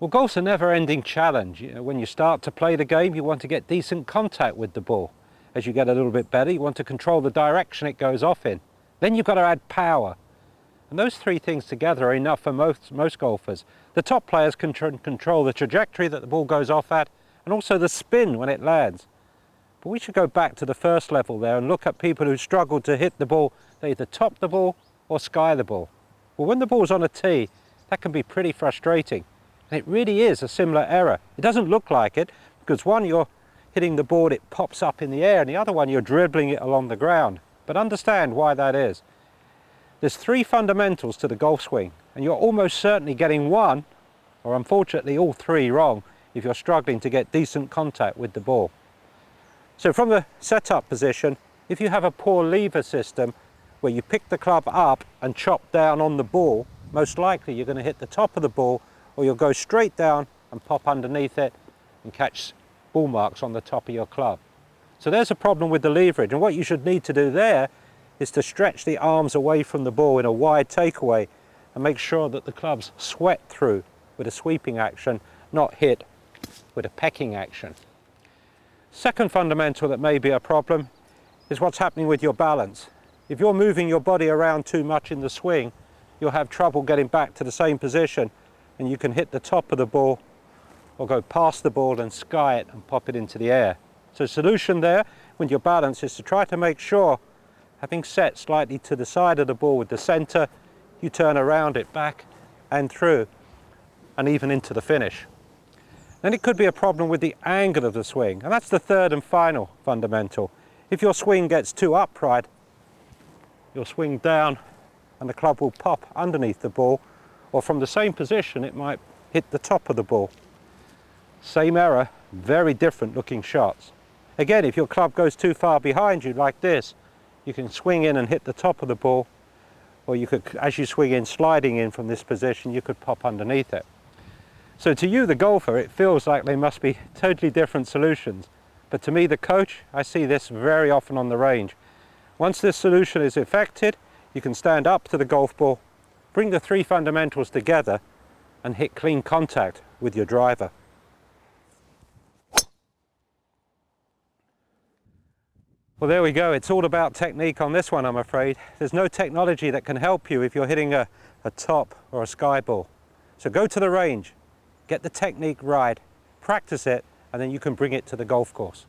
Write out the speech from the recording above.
Well, golf's a never-ending challenge. When you start to play the game, you want to get decent contact with the ball. As you get a little bit better, you want to control the direction it goes off in. Then you've got to add power. And those three things together are enough for most golfers. The top players can control the trajectory that the ball goes off at, and also the spin when it lands. But we should go back to the first level there and look at people who struggle to hit the ball. They either top the ball or sky the ball. Well, when the ball's on a tee, that can be pretty frustrating. And it really is a similar error. It doesn't look like it, because one, you're hitting the board, it pops up in the air, and the other one, you're dribbling it along the ground. But understand why that is. There's three fundamentals to the golf swing, and you're almost certainly getting one, or unfortunately all three, wrong if you're struggling to get decent contact with the ball. So from the setup position, if you have a poor lever system where you pick the club up and chop down on the ball, most likely you're going to hit the top of the ball, or you'll go straight down and pop underneath it and catch ball marks on the top of your club. So there's a problem with the leverage, and what you should need to do there is to stretch the arms away from the ball in a wide takeaway and make sure that the clubs sweat through with a sweeping action, not hit with a pecking action. Second fundamental that may be a problem is what's happening with your balance. If you're moving your body around too much in the swing, you'll have trouble getting back to the same position, and you can hit the top of the ball or go past the ball and sky it and pop it into the air. So solution there with your balance is to try to make sure, having set slightly to the side of the ball with the center, you turn around it back and through and even into the finish. Then it could be a problem with the angle of the swing, and that's the third and final fundamental. If your swing gets too upright, you'll swing down and the club will pop underneath the ball, or from the same position it might hit the top of the ball. Same error, very different looking shots. Again, if your club goes too far behind you like this, you can swing in and hit the top of the ball, or you could, as you swing in, sliding in from this position, you could pop underneath it. So to you, the golfer, it feels like they must be totally different solutions. But to me, the coach, I see this very often on the range. Once this solution is effected, you can stand up to the golf ball, bring the three fundamentals together and hit clean contact with your driver. Well, there we go. It's all about technique on this one, I'm afraid. There's no technology that can help you if you're hitting a top or a sky ball. So go to the range, get the technique right, practice it, and then you can bring it to the golf course.